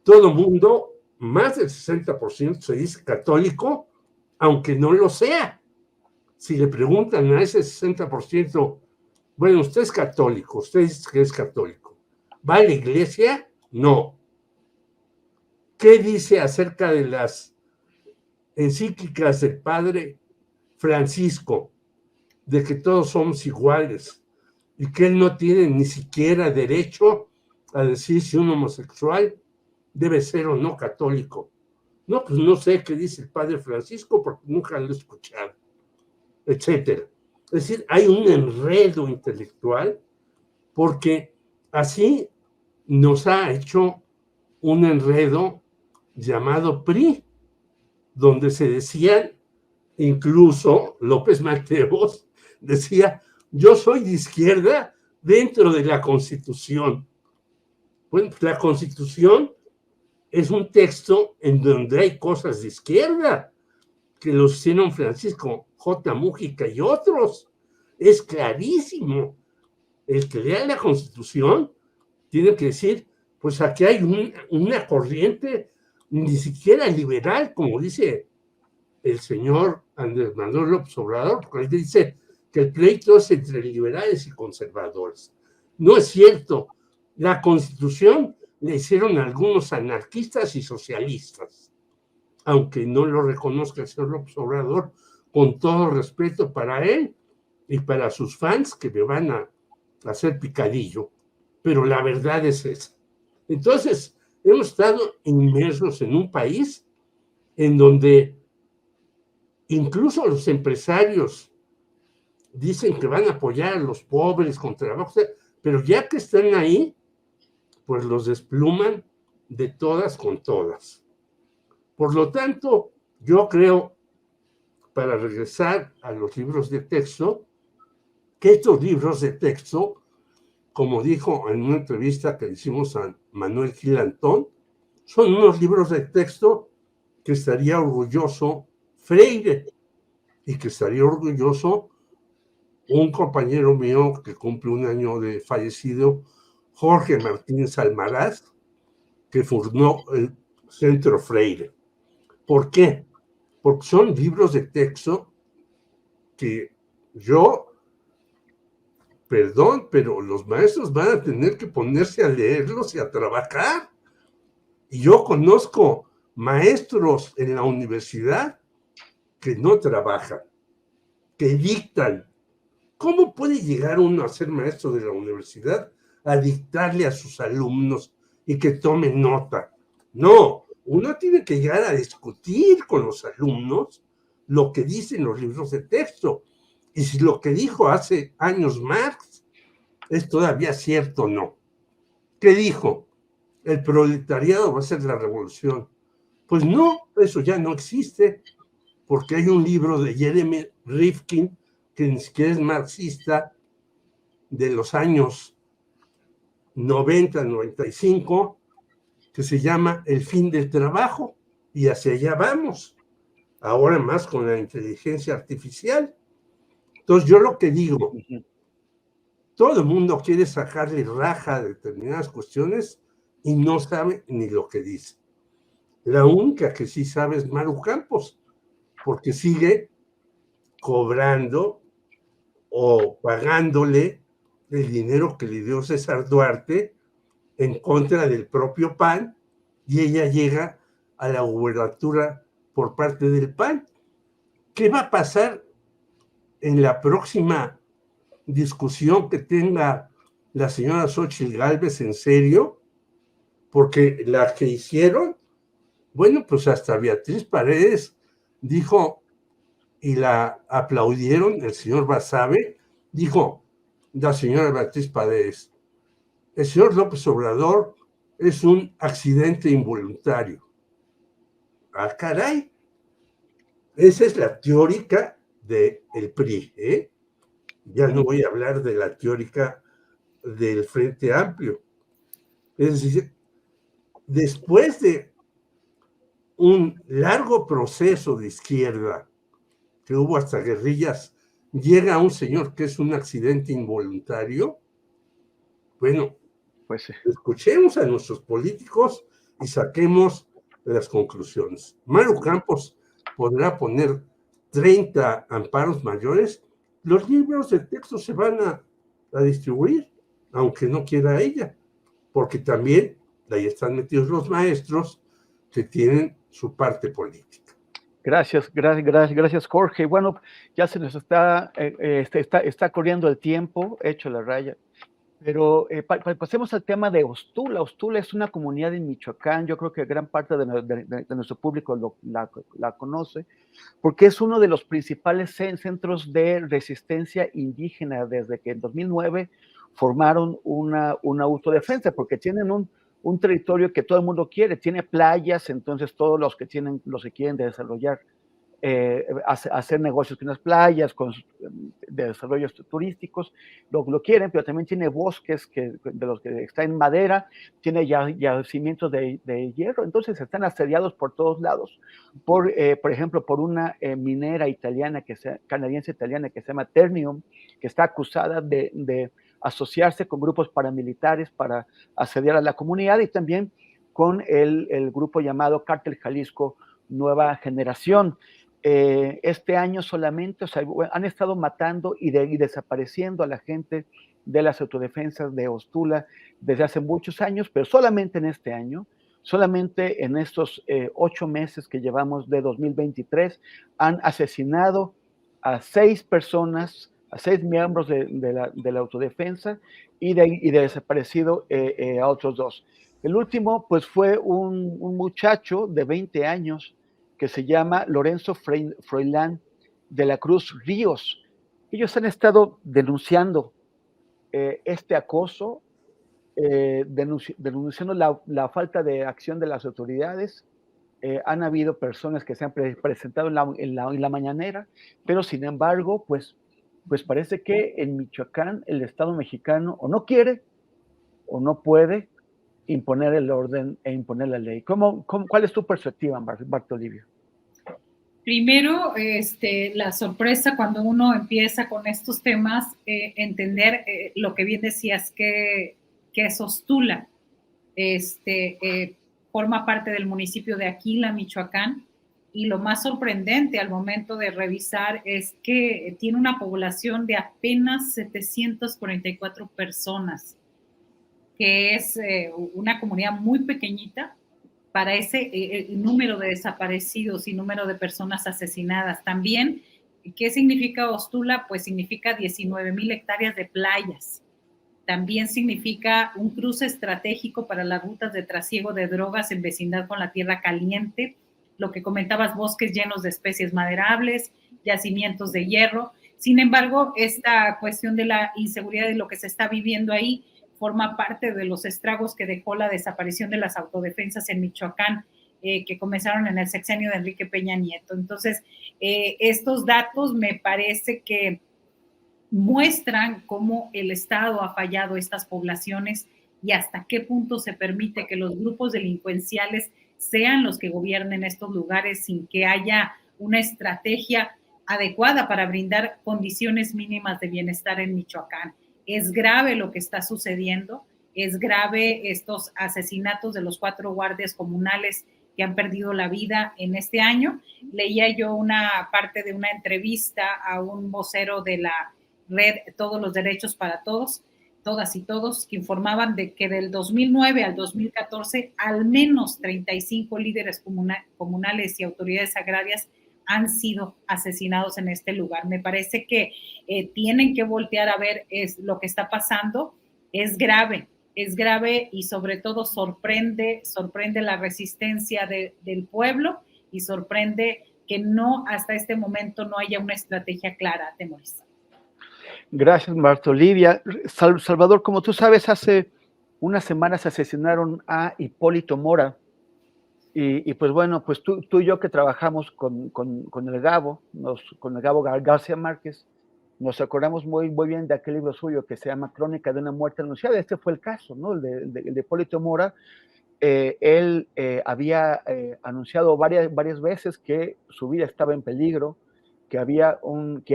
Todo mundo, más del 60% se dice católico, aunque no lo sea. Si le preguntan a ese 60%, bueno, usted es católico, usted dice que es católico, ¿va a la iglesia? No. ¿Qué dice acerca de las encíclicas del Padre Francisco, de que todos somos iguales y que él no tiene ni siquiera derecho a decir si un homosexual debe ser o no católico? No, pues no sé qué dice el Padre Francisco porque nunca lo he escuchado, etcétera. Es decir, hay un enredo intelectual porque así nos ha hecho un enredo llamado PRI, donde se decían, incluso López Mateos decía, yo soy de izquierda dentro de la Constitución. Bueno, la Constitución es un texto en donde hay cosas de izquierda, que los hicieron Francisco J. Mújica y otros. Es clarísimo. El que lea la Constitución tiene que decir, pues aquí hay una corriente ni siquiera liberal, como dice el señor Andrés Manuel López Obrador, porque él dice que el pleito es entre liberales y conservadores. No es cierto. La Constitución la hicieron algunos anarquistas y socialistas, aunque no lo reconozca el señor López Obrador, con todo respeto para él y para sus fans que me van a hacer picadillo. Pero la verdad es esa. Entonces, hemos estado inmersos en un país en donde incluso los empresarios dicen que van a apoyar a los pobres con trabajo, pero ya que están ahí, pues los despluman de todas con todas. Por lo tanto, yo creo, para regresar a los libros de texto, que estos libros de texto, como dijo en una entrevista que hicimos a Manuel Gilantón, son unos libros de texto que estaría orgulloso Freire y que estaría orgulloso un compañero mío que cumple un año de fallecido, Jorge Martínez Almaraz, que fundó el Centro Freire. ¿Por qué? Porque son libros de texto que perdón, pero los maestros van a tener que ponerse a leerlos y a trabajar. Y yo conozco maestros en la universidad que no trabajan, que dictan. ¿Cómo puede llegar uno a ser maestro de la universidad a dictarle a sus alumnos y que tomen nota? No, uno tiene que llegar a discutir con los alumnos lo que dicen los libros de texto. Y si lo que dijo hace años Marx es todavía cierto o no. ¿Qué dijo? El proletariado va a ser la revolución. Pues no, eso ya no existe, porque hay un libro de Jeremy Rifkin, que ni siquiera es marxista, de los años 90, 95, que se llama El fin del trabajo, y hacia allá vamos, ahora más con la inteligencia artificial. Entonces yo lo que digo, todo el mundo quiere sacarle raja a determinadas cuestiones y no sabe ni lo que dice. La única que sí sabe es Maru Campos, porque sigue cobrando o pagándole el dinero que le dio César Duarte en contra del propio PAN, y ella llega a la gubernatura por parte del PAN. ¿Qué va a pasar en la próxima discusión que tenga la señora Xóchitl Gálvez en serio? Porque la que hicieron, bueno, pues hasta Beatriz Paredes dijo, y la aplaudieron, el señor Basabe, dijo la señora Beatriz Paredes, el señor López Obrador es un accidente involuntario. Ah, caray. Esa es la teórica del PRI, ¿eh? Ya no voy a hablar de la teórica del Frente Amplio. Es decir, después de un largo proceso de izquierda, que hubo hasta guerrillas, llega un señor que es un accidente involuntario. Bueno, pues escuchemos a nuestros políticos y saquemos las conclusiones. Maru Campos podrá poner 30 amparos mayores, los libros de texto se van a distribuir, aunque no quiera ella, porque también ahí están metidos los maestros que tienen su parte política. Gracias, Jorge. Bueno, ya se nos está corriendo el tiempo, hecho la raya. Pero pasemos al tema de Ostula. Ostula es una comunidad en Michoacán. Yo creo que gran parte de nuestro público la conoce, porque es uno de los principales centros de resistencia indígena desde que en 2009 formaron una autodefensa, porque tienen un territorio que todo el mundo quiere. Tiene playas, entonces todos los que quieren desarrollar hacer negocios con las playas, de desarrollos turísticos, lo quieren, pero también tiene bosques de los que está en madera, tiene yacimientos de hierro, entonces están asediados por todos lados, por ejemplo, por una minera canadiense italiana que se llama Ternium, que está acusada de asociarse con grupos paramilitares para asediar a la comunidad, y también con el grupo llamado Cártel Jalisco Nueva Generación. Este año solamente, o sea, han estado matando y desapareciendo a la gente de las autodefensas de Ostula desde hace muchos años, pero solamente en este año, solamente en estos 8 meses que llevamos de 2023, han asesinado a 6 personas, a 6 miembros de la autodefensa y desaparecido a otros 2. El último, pues fue un muchacho de 20 años que se llama Lorenzo Froilán de la Cruz Ríos. Ellos han estado denunciando este acoso, denunciando la falta de acción de las autoridades. Han habido personas que se han presentado en la mañanera, pero sin embargo, pues parece que en Michoacán el Estado mexicano o no quiere o no puede imponer el orden e imponer la ley. ¿Cuál es tu perspectiva, Bartolivio? Primero, la sorpresa cuando uno empieza con estos temas, entender lo que bien decías, que es Ostula. Forma parte del municipio de Aquila, Michoacán, y lo más sorprendente al momento de revisar es que tiene una población de apenas 744 personas, que es una comunidad muy pequeñita para ese número de desaparecidos y número de personas asesinadas. También, ¿qué significa Ostula? Pues significa 19,000 hectáreas de playas. También significa un cruce estratégico para las rutas de trasiego de drogas en vecindad con la tierra caliente, lo que comentabas, bosques llenos de especies maderables, yacimientos de hierro. Sin embargo, esta cuestión de la inseguridad y lo que se está viviendo ahí forma parte de los estragos que dejó la desaparición de las autodefensas en Michoacán, que comenzaron en el sexenio de Enrique Peña Nieto. Entonces, estos datos me parece que muestran cómo el Estado ha fallado a estas poblaciones y hasta qué punto se permite que los grupos delincuenciales sean los que gobiernen estos lugares sin que haya una estrategia adecuada para brindar condiciones mínimas de bienestar en Michoacán. Es grave lo que está sucediendo, es grave estos asesinatos de los 4 guardias comunales que han perdido la vida en este año. Leía yo una parte de una entrevista a un vocero de la red Todos los Derechos para Todos, todas y todos, que informaban de que del 2009 al 2014 al menos 35 líderes comunales y autoridades agrarias han sido asesinados en este lugar. Me parece que tienen que voltear a ver lo que está pasando. Es grave y sobre todo sorprende la resistencia del pueblo y sorprende que no hasta este momento no haya una estrategia clara, Temoris. Gracias, Marta Olivia. Salvador, como tú sabes, hace unas semanas asesinaron a Hipólito Mora. Y pues bueno, pues tú y yo que trabajamos con el Gabo, con el Gabo García Márquez, nos acordamos muy bien de aquel libro suyo que se llama Crónica de una muerte anunciada. Este fue el caso, ¿no? El de Hipólito Mora. Él había anunciado varias veces que su vida estaba en peligro, que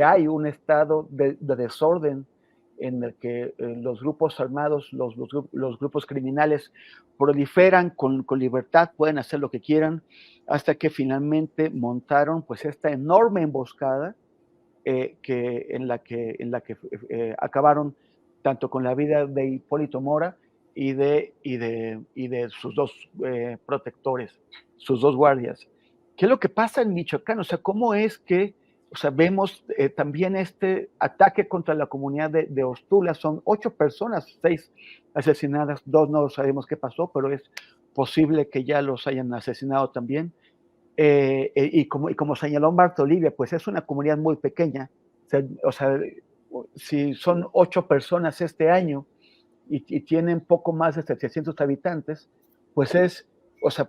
hay un estado de desorden en el que los grupos armados, los grupos criminales proliferan con libertad, pueden hacer lo que quieran, hasta que finalmente montaron pues esta enorme emboscada en la que acabaron tanto con la vida de Hipólito Mora y de sus 2 protectores, sus 2 guardias. ¿Qué es lo que pasa en Michoacán? O sea, ¿cómo es que vemos también este ataque contra la comunidad de Ostula? Son 8 personas, 6 asesinadas, 2 no sabemos qué pasó, pero es posible que ya los hayan asesinado también. Y como señaló Bartolivia, pues es una comunidad muy pequeña. O sea, si son 8 personas este año y tienen poco más de 700 habitantes, pues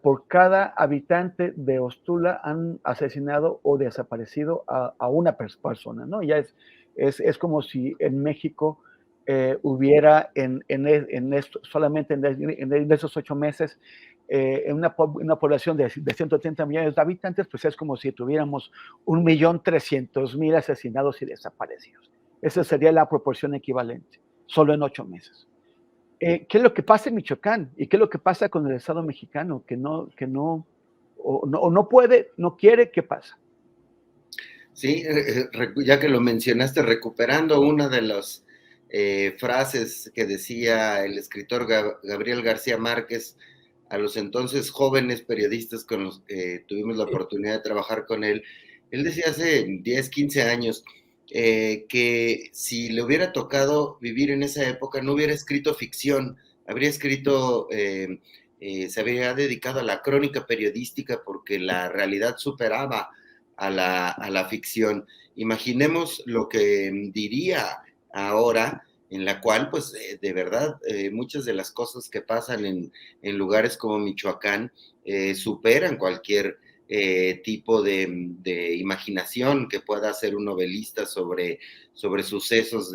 por cada habitante de Ostula han asesinado o desaparecido a una persona, ¿no? Ya es como si en México hubiera solamente en esos 8 meses en una población de 130 millones de habitantes, pues es como si tuviéramos 1.300.000 asesinados y desaparecidos. Esa sería la proporción equivalente, solo en 8 meses. ¿Qué es lo que pasa en Michoacán? ¿Y qué es lo que pasa con el Estado mexicano? Que no puede, no quiere, ¿qué pasa? Sí, ya que lo mencionaste, recuperando una de las frases que decía el escritor Gabriel García Márquez a los entonces jóvenes periodistas con los que tuvimos la oportunidad de trabajar con él. Él decía hace 10, 15 años que si le hubiera tocado vivir en esa época no hubiera escrito ficción, habría escrito se había dedicado a la crónica periodística porque la realidad superaba a la ficción. Imaginemos lo que diría ahora, en la cual, pues, de verdad, muchas de las cosas que pasan en lugares como Michoacán superan cualquier tipo de imaginación que pueda hacer un novelista sobre sucesos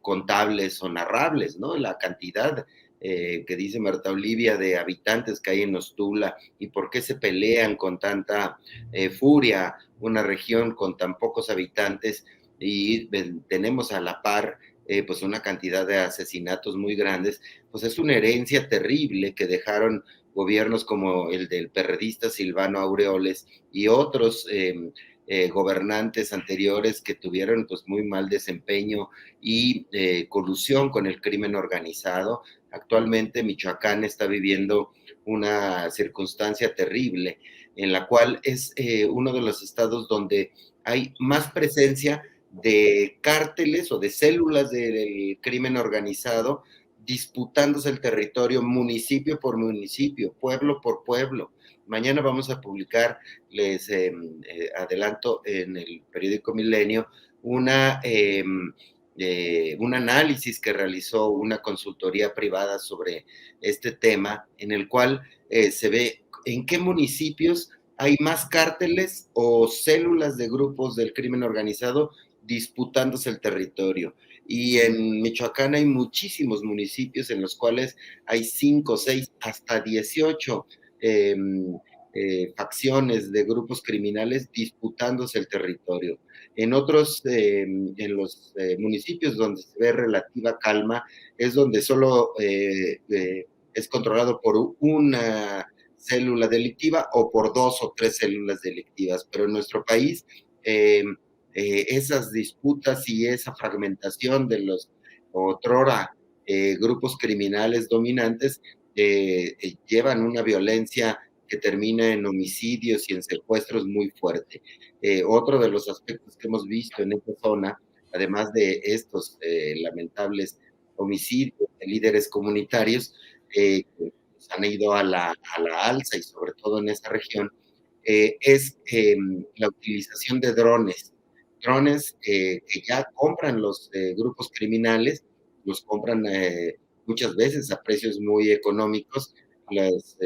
contables o narrables, ¿no? La cantidad que dice Marta Olivia de habitantes que hay en Ostula y por qué se pelean con tanta furia una región con tan pocos habitantes, y tenemos a la par pues una cantidad de asesinatos muy grandes, pues es una herencia terrible que dejaron gobiernos como el del perredista Silvano Aureoles y otros gobernantes anteriores que tuvieron pues muy mal desempeño y colusión con el crimen organizado. Actualmente Michoacán está viviendo una circunstancia terrible en la cual es uno de los estados donde hay más presencia de cárteles o de células del crimen organizado disputándose el territorio municipio por municipio, pueblo por pueblo. Mañana vamos a publicar, les adelanto, en el periódico Milenio, un análisis que realizó una consultoría privada sobre este tema, en el cual se ve en qué municipios hay más cárteles o células de grupos del crimen organizado disputándose el territorio. Y en Michoacán hay muchísimos municipios en los cuales hay 5, 6, hasta 18 facciones de grupos criminales disputándose el territorio. En otros, en los municipios donde se ve relativa calma, es donde solo es controlado por una célula delictiva o por 2 o 3 células delictivas. Pero en nuestro país, esas disputas y esa fragmentación de los otrora grupos criminales dominantes llevan una violencia que termina en homicidios y en secuestros muy fuerte. Otro de los aspectos que hemos visto en esta zona, además de estos lamentables homicidios de líderes comunitarios, que han ido a la alza y sobre todo en esta región, es la utilización de drones que ya compran los grupos criminales, los compran muchas veces a precios muy económicos, las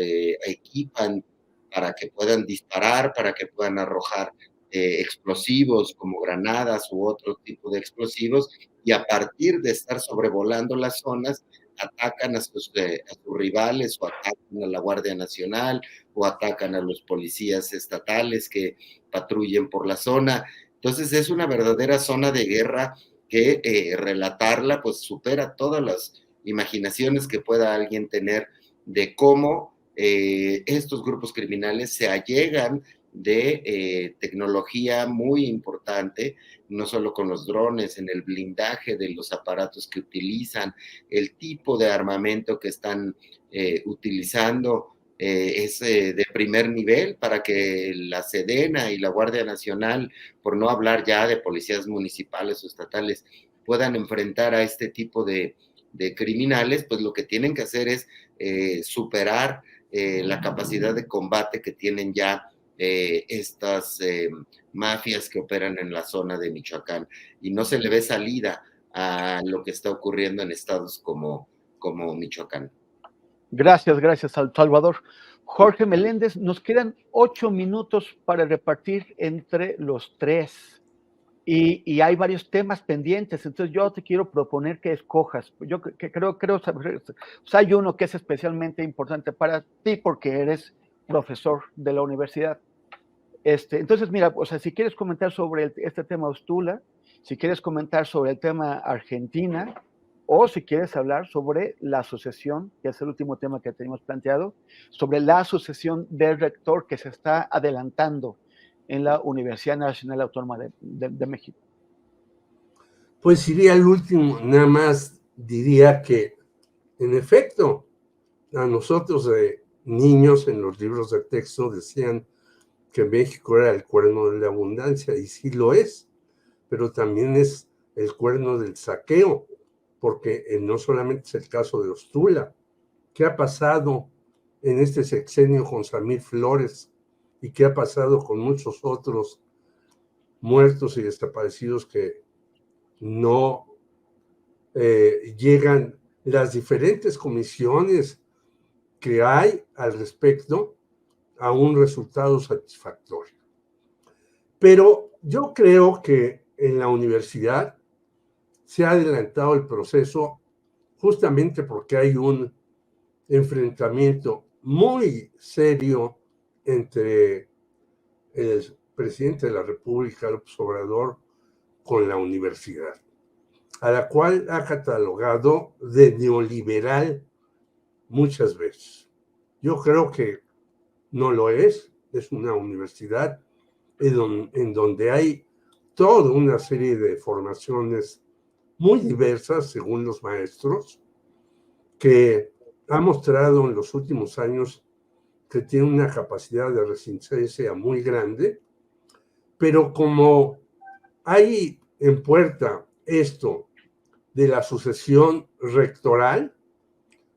equipan para que puedan disparar, para que puedan arrojar explosivos como granadas u otro tipo de explosivos, y a partir de estar sobrevolando las zonas, atacan a sus rivales o atacan a la Guardia Nacional o atacan a los policías estatales que patrullen por la zona. Entonces es una verdadera zona de guerra que relatarla pues supera todas las imaginaciones que pueda alguien tener de cómo estos grupos criminales se allegan de tecnología muy importante, no solo con los drones, en el blindaje de los aparatos que utilizan, el tipo de armamento que están utilizando, es de primer nivel para que la Sedena y la Guardia Nacional, por no hablar ya de policías municipales o estatales, puedan enfrentar a este tipo de criminales. Pues lo que tienen que hacer es superar la capacidad de combate que tienen ya estas mafias que operan en la zona de Michoacán, y no se le ve salida a lo que está ocurriendo en estados como Michoacán. Gracias, Salvador. Jorge Meléndez, nos quedan 8 minutos para repartir entre los tres. Y hay varios temas pendientes, entonces yo te quiero proponer que escojas. Yo creo saber, o sea, hay uno que es especialmente importante para ti porque eres profesor de la universidad. Entonces, mira, o sea, si quieres comentar sobre este tema Ostula, si quieres comentar sobre el tema Argentina, o si quieres hablar sobre la asociación, que es el último tema que tenemos planteado, sobre la asociación del rector que se está adelantando en la Universidad Nacional Autónoma de México. Pues iría al último, nada más diría que, en efecto, a nosotros niños en los libros de texto decían que México era el cuerno de la abundancia, y sí lo es, pero también es el cuerno del saqueo, porque no solamente es el caso de Ostula, qué ha pasado en este sexenio con Samir Flores y qué ha pasado con muchos otros muertos y desaparecidos que no llegan las diferentes comisiones que hay al respecto a un resultado satisfactorio. Pero yo creo que en la universidad se ha adelantado el proceso justamente porque hay un enfrentamiento muy serio entre el presidente de la República, López Obrador, con la universidad, a la cual ha catalogado de neoliberal muchas veces. Yo creo que no lo es una universidad en donde hay toda una serie de formaciones muy diversas según los maestros, que ha mostrado en los últimos años que tiene una capacidad de resistencia muy grande, pero como hay en puerta esto de la sucesión rectoral,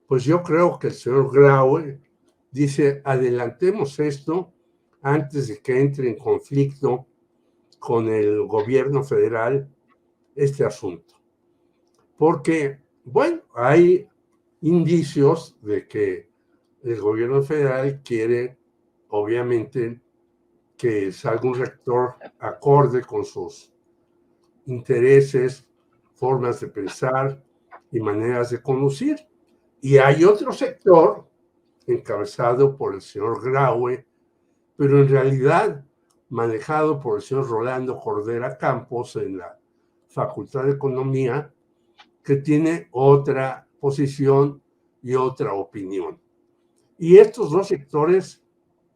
pues yo creo que el señor Graue dice, adelantemos esto antes de que entre en conflicto con el gobierno federal este asunto. Porque, bueno, hay indicios de que el gobierno federal quiere, obviamente, que salga un rector acorde con sus intereses, formas de pensar y maneras de conducir. Y hay otro sector encabezado por el señor Graue, pero en realidad manejado por el señor Rolando Cordera Campos en la Facultad de Economía, que tiene otra posición y otra opinión. Y estos dos sectores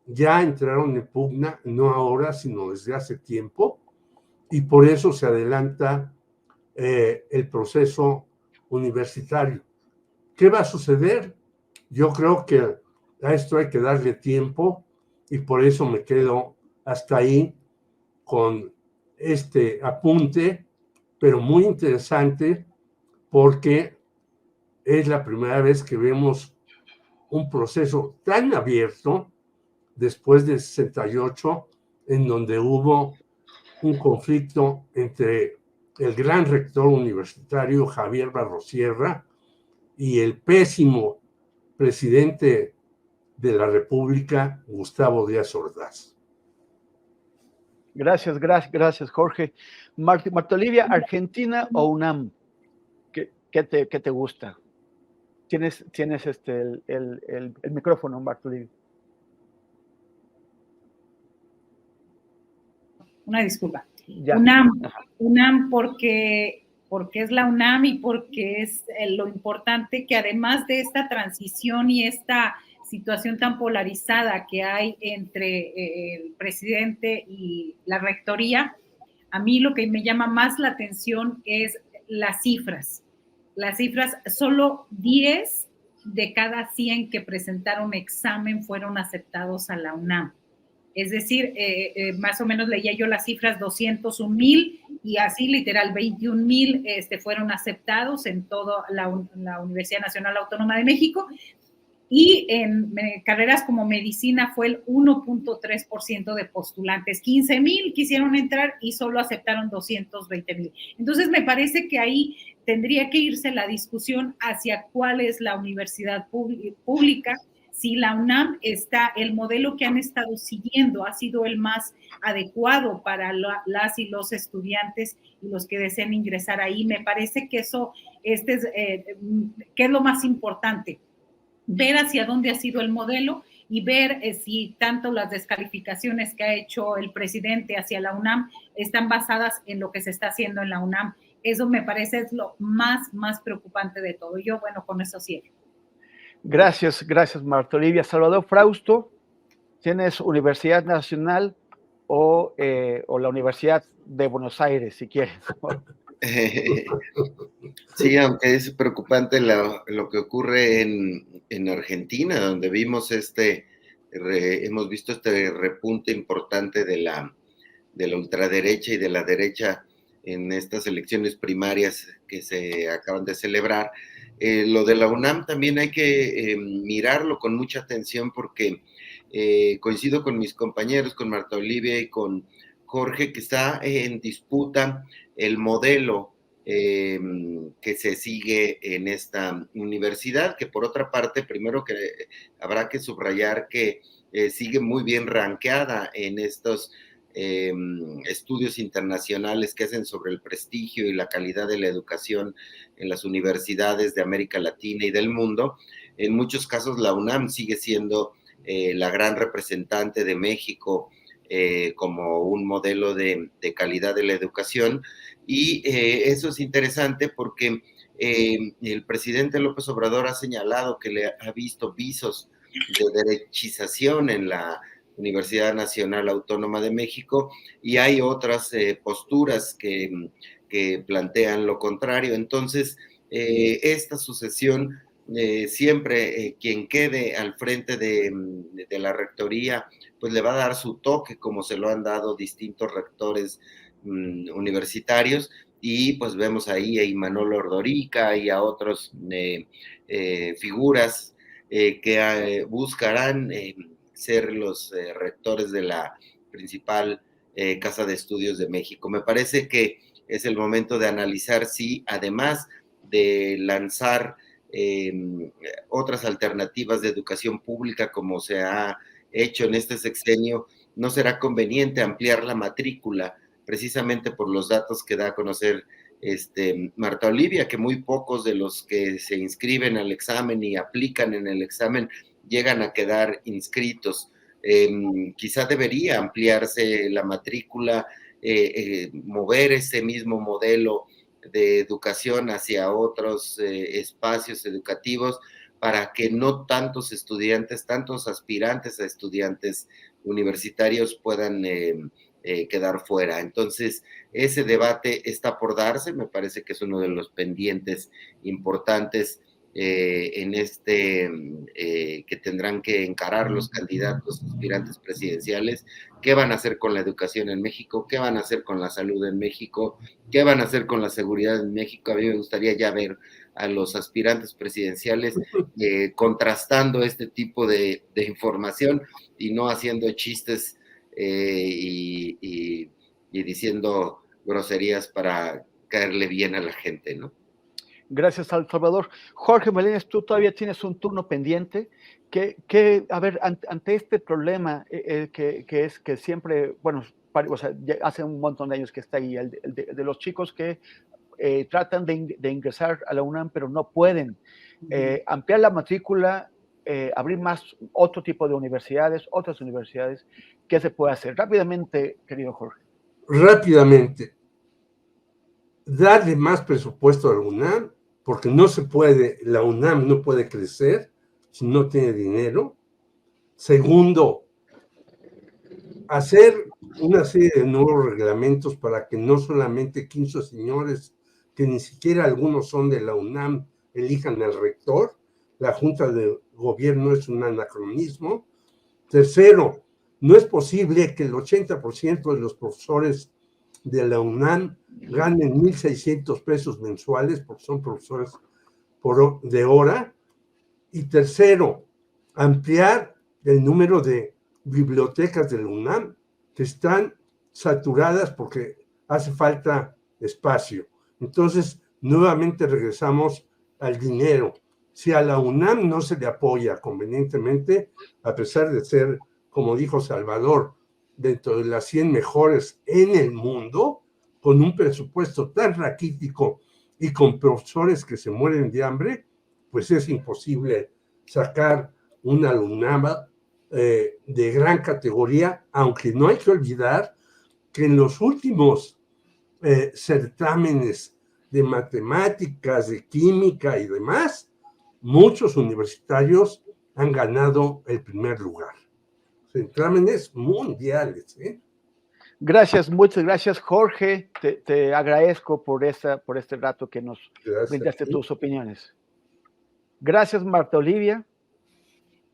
ya entraron en pugna, no ahora, sino desde hace tiempo, y por eso se adelanta el proceso universitario. ¿Qué va a suceder? Yo creo que a esto hay que darle tiempo y por eso me quedo hasta ahí con este apunte, pero muy interesante porque es la primera vez que vemos un proceso tan abierto después del 68, en donde hubo un conflicto entre el gran rector universitario Javier Barrosierra y el pésimo presidente de la República, Gustavo Díaz Ordaz. Gracias, Jorge. Marta Olivia, ¿Argentina o UNAM? ¿Qué te gusta? Tienes el micrófono, Marta Olivia. Una disculpa. Ya. UNAM porque es la UNAM y porque es lo importante que además de esta transición y esta situación tan polarizada que hay entre el presidente y la rectoría, a mí lo que me llama más la atención es las cifras. Las cifras, solo 10 de cada 100 que presentaron examen fueron aceptados a la UNAM. Es decir, más o menos leía yo las cifras, 201,000 y así literal 21,000 fueron aceptados en toda la Universidad Nacional Autónoma de México, y en carreras como medicina fue el 1.3% de postulantes. 15,000 quisieron entrar y solo aceptaron 220,000. Entonces me parece que ahí tendría que irse la discusión hacia cuál es la universidad pública. Si la UNAM el modelo que han estado siguiendo ha sido el más adecuado para las y los estudiantes y los que deseen ingresar ahí. Me parece que eso que es lo más importante, ver hacia dónde ha sido el modelo y ver si tanto las descalificaciones que ha hecho el presidente hacia la UNAM están basadas en lo que se está haciendo en la UNAM. Eso me parece es lo más preocupante de todo. Yo, bueno, con eso cierro. Gracias, Marta Olivia. Salvador Frausto, ¿tienes Universidad Nacional o la Universidad de Buenos Aires, si quieres? Sí, aunque es preocupante lo que ocurre en Argentina, donde hemos visto este repunte importante de la ultraderecha y de la derecha en estas elecciones primarias que se acaban de celebrar. Lo de la UNAM también hay que mirarlo con mucha atención porque coincido con mis compañeros, con Marta Olivia y con Jorge, que está en disputa el modelo que se sigue en esta universidad, que por otra parte, primero que habrá que subrayar que sigue muy bien rankeada en estos estudios internacionales que hacen sobre el prestigio y la calidad de la educación en las universidades de América Latina y del mundo. En muchos casos la UNAM sigue siendo la gran representante de México como un modelo de calidad de la educación, y eso es interesante porque el presidente López Obrador ha señalado que le ha visto visos de derechización en la Universidad Nacional Autónoma de México, y hay otras posturas que plantean lo contrario. Entonces, esta sucesión, siempre quien quede al frente de la rectoría, pues le va a dar su toque, como se lo han dado distintos rectores universitarios, y pues vemos ahí a Imanol Ordorica y a otros figuras que buscarán ser los rectores de la principal Casa de Estudios de México. Me parece que es el momento de analizar si, además de lanzar otras alternativas de educación pública, como se ha hecho en este sexenio, no será conveniente ampliar la matrícula, precisamente por los datos que da a conocer Marta Olivia, que muy pocos de los que se inscriben al examen y aplican en el examen llegan a quedar inscritos. Quizá debería ampliarse la matrícula, mover ese mismo modelo de educación hacia otros espacios educativos, para que no tantos estudiantes, tantos aspirantes a estudiantes universitarios puedan quedar fuera. Entonces, ese debate está por darse, me parece que es uno de los pendientes importantes que tendrán que encarar los candidatos aspirantes presidenciales. ¿Qué van a hacer con la educación en México? ¿Qué van a hacer con la salud en México? ¿Qué van a hacer con la seguridad en México? A mí me gustaría ya ver a los aspirantes presidenciales contrastando este tipo de información y no haciendo chistes y diciendo groserías para caerle bien a la gente, ¿no? Gracias, Salvador. Jorge Meléndez, tú todavía tienes un turno pendiente. A ver, ante este problema que es que siempre, bueno, o sea, hace un montón de años que está ahí, el de los chicos que tratan de ingresar a la UNAM, pero no pueden ampliar la matrícula, abrir otro tipo de universidades, otras universidades. ¿Qué se puede hacer? Rápidamente, querido Jorge. Rápidamente, darle más presupuesto a la UNAM, porque no se puede, la UNAM no puede crecer si no tiene dinero. Segundo, hacer una serie de nuevos reglamentos para que no solamente 15 señores, que ni siquiera algunos son de la UNAM, elijan al rector. La Junta de Gobierno es un anacronismo. Tercero, no es posible que el 80% de los profesores de la UNAM ganen 1,600 pesos mensuales, porque son profesores de hora. Y tercero, ampliar el número de bibliotecas de la UNAM, que están saturadas porque hace falta espacio. Entonces, nuevamente regresamos al dinero. Si a la UNAM no se le apoya convenientemente, a pesar de ser, como dijo Salvador, dentro de las 100 mejores en el mundo, con un presupuesto tan raquítico y con profesores que se mueren de hambre, pues es imposible sacar una alumnada de gran categoría, aunque no hay que olvidar que en los últimos certámenes de matemáticas, de química y demás, muchos universitarios han ganado el primer lugar. Certámenes mundiales, ¿eh? Gracias, muchas gracias, Jorge. Te agradezco por este rato que nos brindaste tus opiniones. Gracias, Marta Olivia.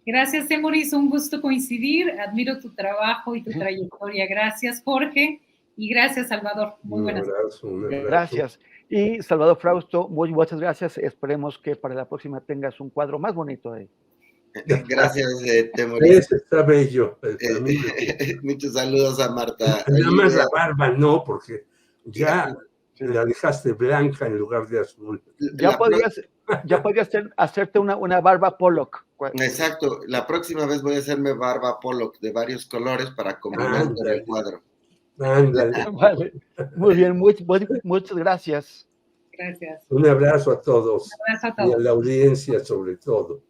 Gracias, Temoris. Un gusto coincidir. Admiro tu trabajo y tu trayectoria. Gracias, Jorge. Y gracias, Salvador. Muy buenas. Un abrazo. Gracias. Y Salvador Frausto, muchas gracias. Esperemos que para la próxima tengas un cuadro más bonito ahí. Gracias, Temoris. Ese está bello. Muchos saludos a Marta. Nada más la barba no, porque ya Sí. la dejaste blanca en lugar de azul. Ya podrías hacerte una barba Pollock. Exacto, la próxima vez voy a hacerme barba Pollock de varios colores para combinar con el cuadro. Ándale. Vale. Muy bien, muchas gracias. Gracias. Un abrazo a todos. Un abrazo a Y a todos. la audiencia sobre todo.